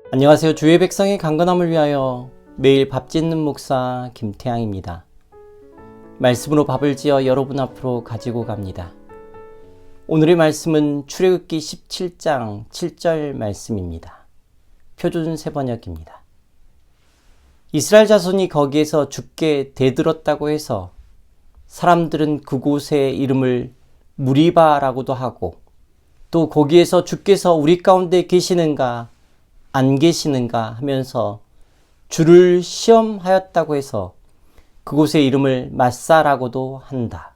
안녕하세요. 주의 백성의 강건함을 위하여 매일 밥 짓는 목사 김태양입니다. 말씀으로 밥을 지어 여러분 앞으로 가지고 갑니다. 오늘의 말씀은 출애굽기 17장 7절 말씀입니다. 표준 세번역입니다. 이스라엘 자손이 거기에서 죽게 대들었다고 해서 사람들은 그곳의 이름을 무리바라고도 하고, 또 거기에서 주께서 우리 가운데 계시는가 안 계시는가 하면서 주를 시험하였다고 해서 그곳의 이름을 마사라고도 한다.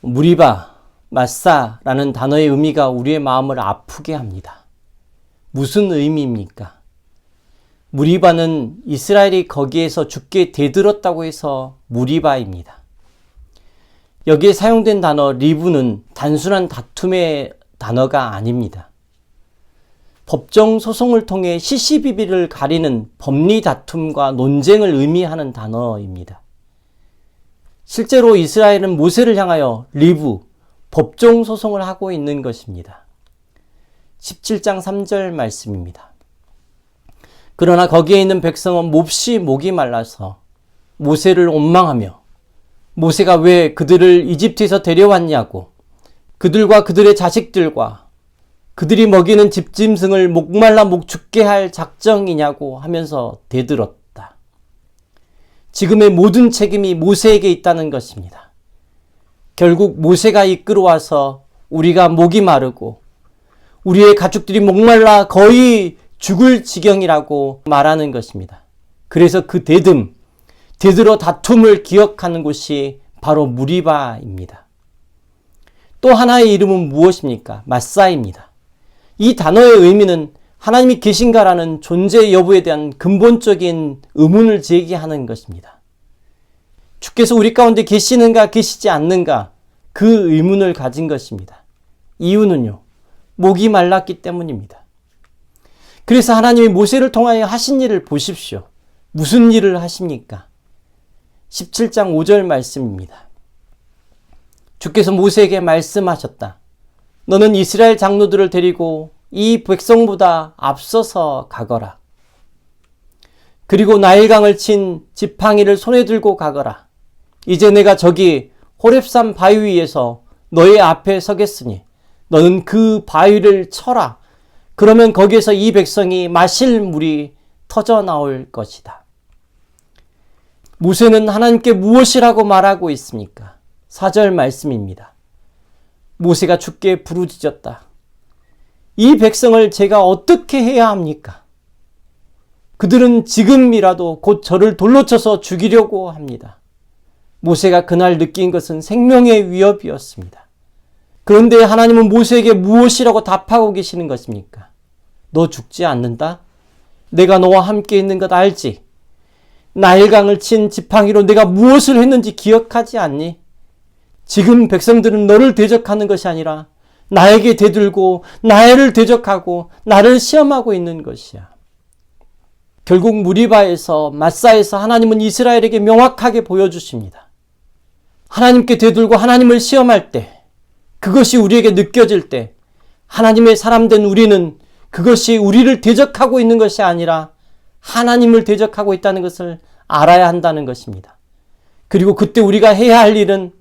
무리바, 마사라는 단어의 의미가 우리의 마음을 아프게 합니다. 무슨 의미입니까? 무리바는 이스라엘이 거기에서 죽게 대들었다고 해서 무리바입니다. 여기에 사용된 단어 리브는 단순한 다툼의 단어가 아닙니다. 법정 소송을 통해 시시비비를 가리는 법리 다툼과 논쟁을 의미하는 단어입니다. 실제로 이스라엘은 모세를 향하여 리브, 법정 소송을 하고 있는 것입니다. 17장 3절 말씀입니다. 그러나 거기에 있는 백성은 몹시 목이 말라서 모세를 원망하며, 모세가 왜 그들을 이집트에서 데려왔냐고, 그들과 그들의 자식들과 그들이 먹이는 집짐승을 목말라 목 죽게 할 작정이냐고 하면서 대들었다. 지금의 모든 책임이 모세에게 있다는 것입니다. 결국 모세가 이끌어와서 우리가 목이 마르고 우리의 가축들이 목말라 거의 죽을 지경이라고 말하는 것입니다. 그래서 그 대들어 다툼을 기억하는 곳이 바로 무리바입니다. 또 하나의 이름은 무엇입니까? 마사입니다. 이 단어의 의미는 하나님이 계신가라는 존재 여부에 대한 근본적인 의문을 제기하는 것입니다. 주께서 우리 가운데 계시는가 계시지 않는가, 그 의문을 가진 것입니다. 이유는요, 목이 말랐기 때문입니다. 그래서 하나님이 모세를 통하여 하신 일을 보십시오. 무슨 일을 하십니까? 17장 5절 말씀입니다. 주께서 모세에게 말씀하셨다. 너는 이스라엘 장로들을 데리고 이 백성보다 앞서서 가거라. 그리고 나일강을 친 지팡이를 손에 들고 가거라. 이제 내가 저기 호렙산 바위 위에서 너의 앞에 서겠으니 너는 그 바위를 쳐라. 그러면 거기에서 이 백성이 마실 물이 터져 나올 것이다. 모세는 하나님께 무엇이라고 말하고 있습니까? 4절 말씀입니다. 모세가 주께 부르짖었다. 이 백성을 제가 어떻게 해야 합니까? 그들은 지금이라도 곧 저를 돌로 쳐서 죽이려고 합니다. 모세가 그날 느낀 것은 생명의 위협이었습니다. 그런데 하나님은 모세에게 무엇이라고 답하고 계시는 것입니까? 너 죽지 않는다? 내가 너와 함께 있는 것 알지? 나일강을 친 지팡이로 내가 무엇을 했는지 기억하지 않니? 지금 백성들은 너를 대적하는 것이 아니라 나에게 대들고 나를 대적하고 나를 시험하고 있는 것이야. 결국 무리바에서 마사에서 하나님은 이스라엘에게 명확하게 보여주십니다. 하나님께 대들고 하나님을 시험할 때, 그것이 우리에게 느껴질 때, 하나님의 사람된 우리는 그것이 우리를 대적하고 있는 것이 아니라 하나님을 대적하고 있다는 것을 알아야 한다는 것입니다. 그리고 그때 우리가 해야 할 일은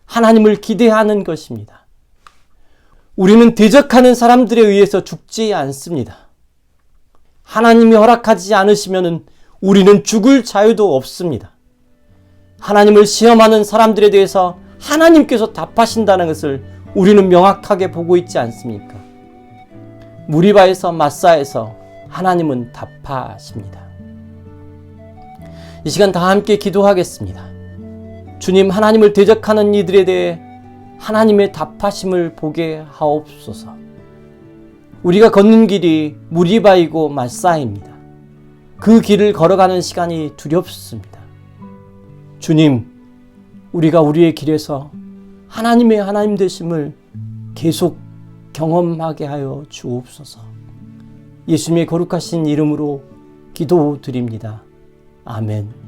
하나님을 기대하는 것입니다. 우리는 대적하는 사람들에 의해서 죽지 않습니다. 하나님이 허락하지 않으시면 우리는 죽을 자유도 없습니다. 하나님을 시험하는 사람들에 대해서 하나님께서 답하신다는 것을 우리는 명확하게 보고 있지 않습니까? 무리바에서 마사에서 하나님은 답하십니다. 이 시간 다 함께 기도하겠습니다. 주님, 하나님을 대적하는 이들에 대해 하나님의 답하심을 보게 하옵소서. 우리가 걷는 길이 무리바이고 마사입니다. 그 길을 걸어가는 시간이 두렵습니다. 주님, 우리가 우리의 길에서 하나님의 하나님 되심을 계속 경험하게 하여 주옵소서. 예수님의 거룩하신 이름으로 기도드립니다. 아멘.